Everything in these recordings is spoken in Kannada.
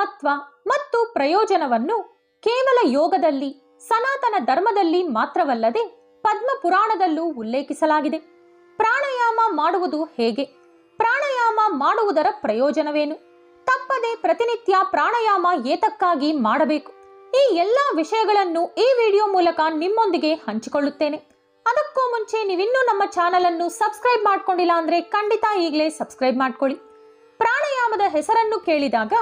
ಮಹತ್ವ ಮತ್ತು ಪ್ರಯೋಜನವನ್ನು ಕೇವಲ ಯೋಗದಲ್ಲಿ, ಸನಾತನ ಧರ್ಮದಲ್ಲಿ ಮಾತ್ರವಲ್ಲದೆ ಪದ್ಮ ಪುರಾಣದಲ್ಲೂ ಉಲ್ಲೇಖಿಸಲಾಗಿದೆ. ಪ್ರಾಣಾಯಾಮ ಮಾಡುವುದು ಹೇಗೆ? ಪ್ರಾಣಾಯಾಮ ಮಾಡುವುದರ ಪ್ರಯೋಜನವೇನು? ತಪ್ಪದೆ ಪ್ರತಿನಿತ್ಯ ಪ್ರಾಣಾಯಾಮ ಏತಕ್ಕಾಗಿ ಮಾಡಬೇಕು? ಈ ಎಲ್ಲ ವಿಷಯಗಳನ್ನು ಈ ವಿಡಿಯೋ ಮೂಲಕ ನಿಮ್ಮೊಂದಿಗೆ ಹಂಚಿಕೊಳ್ಳುತ್ತೇನೆ. ಅದಕ್ಕೂ ಮುಂಚೆ ನೀವಿನ್ನೂ ನಮ್ಮ ಚಾನೆಲ್ ಅನ್ನು ಸಬ್ಸ್ಕ್ರೈಬ್ ಮಾಡ್ಕೊಂಡಿಲ್ಲ ಅಂದ್ರೆ ಖಂಡಿತ ಈಗಲೇ ಸಬ್ಸ್ಕ್ರೈಬ್ ಮಾಡ್ಕೊಳ್ಳಿ. ಪ್ರಾಣಾಯಾಮದ ಹೆಸರನ್ನು ಕೇಳಿದಾಗ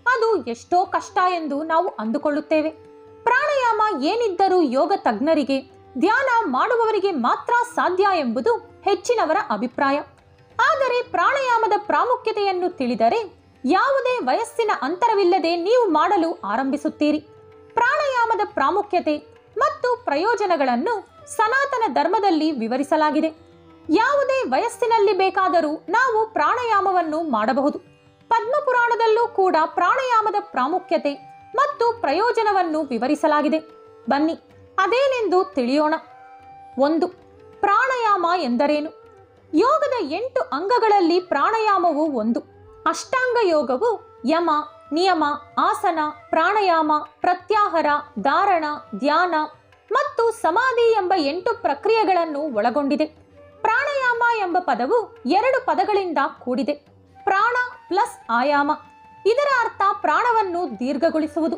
ಅದು ಎಷ್ಟೋ ಕಷ್ಟ ಎಂದು ನಾವು ಅಂದುಕೊಳ್ಳುತ್ತೇವೆ. ಪ್ರಾಣಾಯಾಮ ಏನಿದ್ದರೂ ಯೋಗ ತಜ್ಞರಿಗೆ, ಧ್ಯಾನ ಮಾಡುವವರಿಗೆ ಮಾತ್ರ ಸಾಧ್ಯ ಎಂಬುದು ಹೆಚ್ಚಿನವರ ಅಭಿಪ್ರಾಯ. ಆದರೆ ಪ್ರಾಣಾಯಾಮದ ಪ್ರಾಮುಖ್ಯತೆಯನ್ನು ತಿಳಿದರೆ ಯಾವುದೇ ವಯಸ್ಸಿನ ಅಂತರವಿಲ್ಲದೆ ನೀವು ಮಾಡಲು ಆರಂಭಿಸುತ್ತೀರಿ. ಪ್ರಾಣಾಯಾಮದ ಪ್ರಾಮುಖ್ಯತೆ ಮತ್ತು ಪ್ರಯೋಜನಗಳನ್ನು ಸನಾತನ ಧರ್ಮದಲ್ಲಿ ವಿವರಿಸಲಾಗಿದೆ. ಯಾವುದೇ ವಯಸ್ಸಿನಲ್ಲಿ ಬೇಕಾದರೂ ನಾವು ಪ್ರಾಣಾಯಾಮವನ್ನು ಮಾಡಬಹುದು. ಪದ್ಮಪುರಾಣದಲ್ಲೂ ಕೂಡ ಪ್ರಾಣಾಯಾಮದ ಪ್ರಾಮುಖ್ಯತೆ ಮತ್ತು ಪ್ರಯೋಜನವನ್ನು ವಿವರಿಸಲಾಗಿದೆ. ಬನ್ನಿ ಅದೇನೆಂದು ತಿಳಿಯೋಣ. 1. ಪ್ರಾಣಾಯಾಮ ಎಂದರೇನು? ಯೋಗದ 8 ಅಂಗಗಳಲ್ಲಿ ಪ್ರಾಣಾಯಾಮವು ಒಂದು. ಅಷ್ಟಾಂಗ ಯೋಗವು ಯಮ, ನಿಯಮ, ಆಸನ, ಪ್ರಾಣಾಯಾಮ, ಪ್ರತ್ಯಾಹಾರ, ಧಾರಣ, ಧ್ಯಾನ ಮತ್ತು ಸಮಾಧಿ ಎಂಬ 8 ಪ್ರಕ್ರಿಯೆಗಳನ್ನು ಒಳಗೊಂಡಿದೆ. ಪ್ರಾಣಾಯಾಮ ಎಂಬ ಪದವು 2 ಪದಗಳಿಂದ ಕೂಡಿದೆ. ಪ್ರಾಣ ಪ್ಲಸ್ ಆಯಾಮ. ಇದರ ಅರ್ಥ ಪ್ರಾಣವನ್ನು ದೀರ್ಘಗೊಳಿಸುವುದು.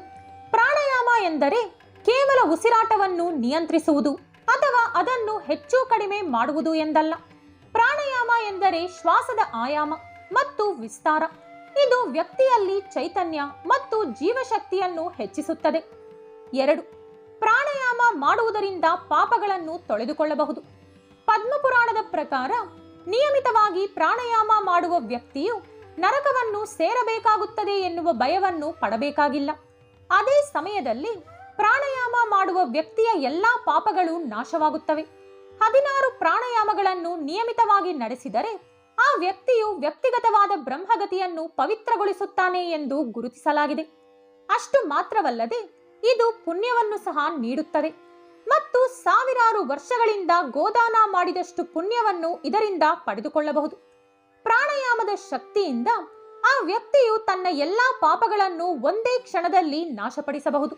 ಪ್ರಾಣಾಯಾಮ ಎಂದರೆ ಕೇವಲ ಉಸಿರಾಟವನ್ನು ನಿಯಂತ್ರಿಸುವುದು ಅಥವಾ ಅದನ್ನು ಹೆಚ್ಚು ಕಡಿಮೆ ಮಾಡುವುದು ಎಂದಲ್ಲ. ಪ್ರಾಣಾಯಾಮ ಎಂದರೆ ಶ್ವಾಸದ ಆಯಾಮ ಮತ್ತು ವಿಸ್ತಾರ. ಇದು ವ್ಯಕ್ತಿಯಲ್ಲಿ ಚೈತನ್ಯ ಮತ್ತು ಜೀವಶಕ್ತಿಯನ್ನು ಹೆಚ್ಚಿಸುತ್ತದೆ. 2. ಪ್ರಾಣಾಯಾಮ ಮಾಡುವುದರಿಂದ ಪಾಪಗಳನ್ನು ತೊಳೆದುಕೊಳ್ಳಬಹುದು. ಪದ್ಮಪುರಾಣದ ಪ್ರಕಾರ ನಿಯಮಿತವಾಗಿ ಪ್ರಾಣಾಯಾಮ ಮಾಡುವ ವ್ಯಕ್ತಿಯು ನರಕವನ್ನು ಸೇರಬೇಕಾಗುತ್ತದೆ ಎನ್ನುವ ಭಯವನ್ನು ಪಡಬೇಕಾಗಿಲ್ಲ. ಅದೇ ಸಮಯದಲ್ಲಿ ಪ್ರಾಣಾಯಾಮ ಮಾಡುವ ವ್ಯಕ್ತಿಯ ಎಲ್ಲಾ ಪಾಪಗಳು ನಾಶವಾಗುತ್ತವೆ. 16 ಪ್ರಾಣಾಯಾಮಗಳನ್ನು ನಿಯಮಿತವಾಗಿ ನಡೆಸಿದರೆ ಆ ವ್ಯಕ್ತಿಯು ವ್ಯಕ್ತಿಗತವಾದ ಬ್ರಹ್ಮಗತಿಯನ್ನು ಪವಿತ್ರಗೊಳಿಸುತ್ತಾನೆ ಎಂದು ಗುರುತಿಸಲಾಗಿದೆ. ಅಷ್ಟು ಮಾತ್ರವಲ್ಲದೆ ಇದು ಪುಣ್ಯವನ್ನು ಸಹ ನೀಡುತ್ತದೆ ಮತ್ತು ಸಾವಿರಾರು ವರ್ಷಗಳಿಂದ ಗೋದಾನ ಮಾಡಿದಷ್ಟು ಪುಣ್ಯವನ್ನು ಇದರಿಂದ ಪಡೆದುಕೊಳ್ಳಬಹುದು. ಪ್ರಾಣಾಯಾಮದ ಶಕ್ತಿಯಿಂದ ಆ ವ್ಯಕ್ತಿಯು ತನ್ನ ಎಲ್ಲಾ ಪಾಪಗಳನ್ನು ಒಂದೇ ಕ್ಷಣದಲ್ಲಿ ನಾಶಪಡಿಸಬಹುದು.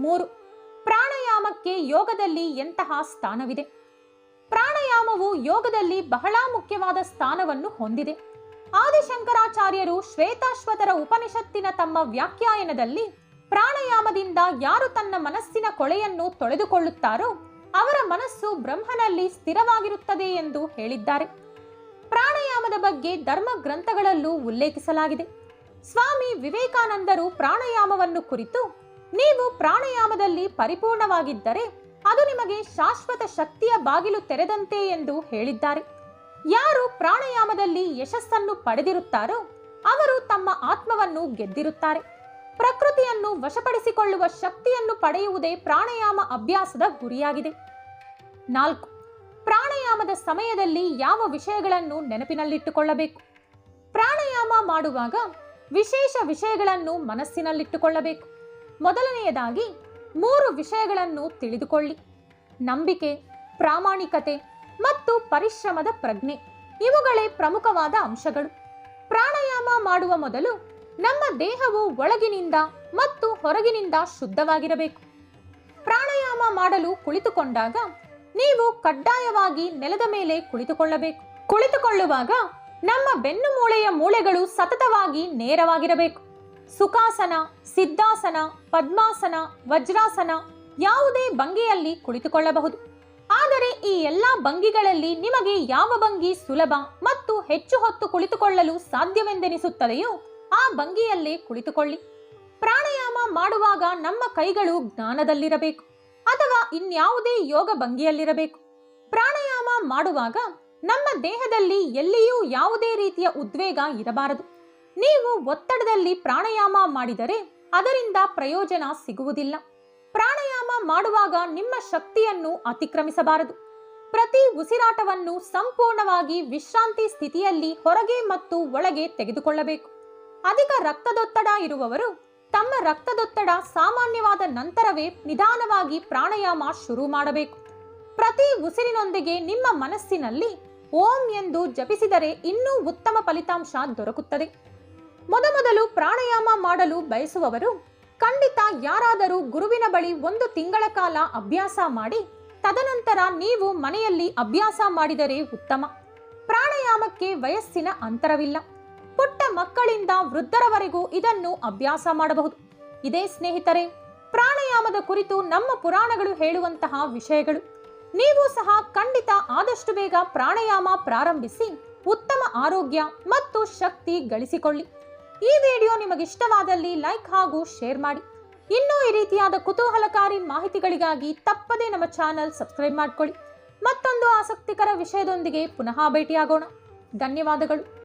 3. ಪ್ರಾಣಾಯಾಮಕ್ಕೆ ಯೋಗದಲ್ಲಿ ಎಂತಹ ಸ್ಥಾನವಿದೆ? ಪ್ರಾಣಾಯಾಮವು ಯೋಗದಲ್ಲಿ ಬಹಳ ಮುಖ್ಯವಾದ ಸ್ಥಾನವನ್ನು ಹೊಂದಿದೆ. ಆದಿಶಂಕರಾಚಾರ್ಯರು ಶ್ವೇತಾಶ್ವತರ ಉಪನಿಷತ್ತಿನ ತಮ್ಮ ವ್ಯಾಖ್ಯಾನದಲ್ಲಿ ಪ್ರಾಣಾಯಾಮದಿಂದ ಯಾರು ತನ್ನ ಮನಸ್ಸಿನ ಕೊಳೆಯನ್ನು ತೊಳೆದುಕೊಳ್ಳುತ್ತಾರೋ ಅವರ ಮನಸ್ಸು ಬ್ರಹ್ಮನಲ್ಲಿ ಸ್ಥಿರವಾಗಿರುತ್ತದೆ ಎಂದು ಹೇಳಿದ್ದಾರೆ. ಪ್ರಾಣಾಯಾಮದ ಬಗ್ಗೆ ಧರ್ಮ ಗ್ರಂಥಗಳಲ್ಲೂ ಉಲ್ಲೇಖಿಸಲಾಗಿದೆ. ಸ್ವಾಮಿ ವಿವೇಕಾನಂದರು ಪ್ರಾಣಾಯಾಮವನ್ನು ಕುರಿತು, ನೀವು ಪ್ರಾಣಾಯಾಮದಲ್ಲಿ ಪರಿಪೂರ್ಣವಾಗಿದ್ದರೆ ಅದು ನಿಮಗೆ ಶಾಶ್ವತ ಶಕ್ತಿಯ ಬಾಗಿಲು ತೆರೆದಂತೆ ಎಂದು ಹೇಳಿದ್ದಾರೆ. ಯಾರು ಪ್ರಾಣಾಯಾಮದಲ್ಲಿ ಯಶಸ್ಸನ್ನು ಪಡೆದಿರುತ್ತಾರೋ ಅವರು ತಮ್ಮ ಆತ್ಮವನ್ನು ಗೆದ್ದಿರುತ್ತಾರೆ. ಪ್ರಕೃತಿಯನ್ನು ವಶಪಡಿಸಿಕೊಳ್ಳುವ ಶಕ್ತಿಯನ್ನು ಪಡೆಯುವುದೇ ಪ್ರಾಣಾಯಾಮ ಅಭ್ಯಾಸದ ಗುರಿಯಾಗಿದೆ. 4. ಪ್ರಾಣಾಯಾಮದ ಸಮಯದಲ್ಲಿ ಯಾವ ವಿಷಯಗಳನ್ನು ನೆನಪಿನಲ್ಲಿಟ್ಟುಕೊಳ್ಳಬೇಕು? ಪ್ರಾಣಾಯಾಮ ಮಾಡುವಾಗ ವಿಶೇಷ ವಿಷಯಗಳನ್ನು ಮನಸ್ಸಿನಲ್ಲಿಟ್ಟುಕೊಳ್ಳಬೇಕು. ಮೊದಲನೆಯದಾಗಿ 3 ವಿಷಯಗಳನ್ನು ತಿಳಿದುಕೊಳ್ಳಿ. ನಂಬಿಕೆ, ಪ್ರಾಮಾಣಿಕತೆ ಮತ್ತು ಪರಿಶ್ರಮದ ಪ್ರಜ್ಞೆ. ಇವುಗಳೇ ಪ್ರಮುಖವಾದ ಅಂಶಗಳು. ಪ್ರಾಣಾಯಾಮ ಮಾಡುವ ಮೊದಲು ನಮ್ಮ ದೇಹವು ಒಳಗಿನಿಂದ ಮತ್ತು ಹೊರಗಿನಿಂದ ಶುದ್ಧವಾಗಿರಬೇಕು. ಪ್ರಾಣಾಯಾಮ ಮಾಡಲು ಕುಳಿತುಕೊಂಡಾಗ ನೀವು ಕಡ್ಡಾಯವಾಗಿ ನೆಲದ ಮೇಲೆ ಕುಳಿತುಕೊಳ್ಳಬೇಕು. ಕುಳಿತುಕೊಳ್ಳುವಾಗ ನಮ್ಮ ಬೆನ್ನು ಮೂಳೆಯ ಮೂಳೆಗಳು ಸತತವಾಗಿ ನೇರವಾಗಿರಬೇಕು. ಸುಖಾಸನ, ಸಿದ್ಧಾಸನ, ಪದ್ಮಾಸನ, ವಜ್ರಾಸನ ಯಾವುದೇ ಭಂಗಿಯಲ್ಲಿ ಕುಳಿತುಕೊಳ್ಳಬಹುದು. ಆದರೆ ಈ ಎಲ್ಲಾ ಭಂಗಿಗಳಲ್ಲಿ ನಿಮಗೆ ಯಾವ ಭಂಗಿ ಸುಲಭ ಮತ್ತು ಹೆಚ್ಚು ಹೊತ್ತು ಕುಳಿತುಕೊಳ್ಳಲು ಸಾಧ್ಯವೆಂದೆನಿಸುತ್ತದೆಯೋ ಆ ಭಂಗಿಯಲ್ಲೇ ಕುಳಿತುಕೊಳ್ಳಿ. ಪ್ರಾಣಾಯಾಮ ಮಾಡುವಾಗ ನಮ್ಮ ಕೈಗಳು ಜ್ಞಾನದಲ್ಲಿರಬೇಕು ಅಥವಾ ಇನ್ಯಾವುದೇ ಯೋಗ ಭಂಗಿಯಲ್ಲಿರಬೇಕು. ಪ್ರಾಣಾಯಾಮ ಮಾಡುವಾಗ ನಮ್ಮ ದೇಹದಲ್ಲಿ ಎಲ್ಲಿಯೂ ಯಾವುದೇ ರೀತಿಯ ಉದ್ವೇಗ ಇರಬಾರದು. ನೀವು ಒತ್ತಡದಲ್ಲಿ ಪ್ರಾಣಾಯಾಮ ಮಾಡಿದರೆ ಅದರಿಂದ ಪ್ರಯೋಜನ ಸಿಗುವುದಿಲ್ಲ. ಪ್ರಾಣಾಯಾಮ ಮಾಡುವಾಗ ನಿಮ್ಮ ಶಕ್ತಿಯನ್ನು ಅತಿಕ್ರಮಿಸಬಾರದು. ಪ್ರತಿ ಉಸಿರಾಟವನ್ನು ಸಂಪೂರ್ಣವಾಗಿ ವಿಶ್ರಾಂತಿ ಸ್ಥಿತಿಯಲ್ಲಿ ಹೊರಗೆ ಮತ್ತು ಒಳಗೆ ತೆಗೆದುಕೊಳ್ಳಬೇಕು. ಅಧಿಕ ರಕ್ತದೊತ್ತಡ ಇರುವವರು ತಮ್ಮ ರಕ್ತದೊತ್ತಡ ಸಾಮಾನ್ಯವಾದ ನಂತರವೇ ನಿಧಾನವಾಗಿ ಪ್ರಾಣಾಯಾಮ ಶುರು ಮಾಡಬೇಕು. ಪ್ರತಿ ಉಸಿರಿನೊಂದಿಗೆ ನಿಮ್ಮ ಮನಸ್ಸಿನಲ್ಲಿ ಓಂ ಎಂದು ಜಪಿಸಿದರೆ ಇನ್ನೂ ಉತ್ತಮ ಫಲಿತಾಂಶ ದೊರಕುತ್ತದೆ. ಮೊದಮೊದಲು ಪ್ರಾಣಾಯಾಮ ಮಾಡಲು ಬಯಸುವವರು ಖಂಡಿತ ಯಾರಾದರೂ ಗುರುವಿನ ಬಳಿ 1 ತಿಂಗಳ ಕಾಲ ಅಭ್ಯಾಸ ಮಾಡಿ ತದನಂತರ ನೀವು ಮನೆಯಲ್ಲಿ ಅಭ್ಯಾಸ ಮಾಡಿದರೆ ಉತ್ತಮ. ಪ್ರಾಣಾಯಾಮಕ್ಕೆ ವಯಸ್ಸಿನ ಅಂತರವಿಲ್ಲ. ಪುಟ್ಟ ಮಕ್ಕಳಿಂದ ವೃದ್ಧರವರೆಗೂ ಇದನ್ನು ಅಭ್ಯಾಸ ಮಾಡಬಹುದು. ಇದೇ ಸ್ನೇಹಿತರೆ, ಪ್ರಾಣಾಯಾಮದ ಕುರಿತು ನಮ್ಮ ಪುರಾಣಗಳು ಹೇಳುವಂತಹ ವಿಷಯಗಳು. ನೀವು ಸಹ ಖಂಡಿತ ಆದಷ್ಟು ಬೇಗ ಪ್ರಾಣಾಯಾಮ ಪ್ರಾರಂಭಿಸಿ ಉತ್ತಮ ಆರೋಗ್ಯ ಮತ್ತು ಶಕ್ತಿ ಗಳಿಸಿಕೊಳ್ಳಿ. ಈ ವಿಡಿಯೋ ನಿಮಗಿಷ್ಟವಾದಲ್ಲಿ ಲೈಕ್ ಹಾಗೂ ಶೇರ್ ಮಾಡಿ. ಇನ್ನೂ ಈ ರೀತಿಯಾದ ಕುತೂಹಲಕಾರಿ ಮಾಹಿತಿಗಳಿಗಾಗಿ ತಪ್ಪದೇ ನಮ್ಮ ಚಾನೆಲ್ ಸಬ್ಸ್ಕ್ರೈಬ್ ಮಾಡಿಕೊಳ್ಳಿ. ಮತ್ತೊಂದು ಆಸಕ್ತಿಕರ ವಿಷಯದೊಂದಿಗೆ ಪುನಃ ಭೇಟಿಯಾಗೋಣ. ಧನ್ಯವಾದಗಳು.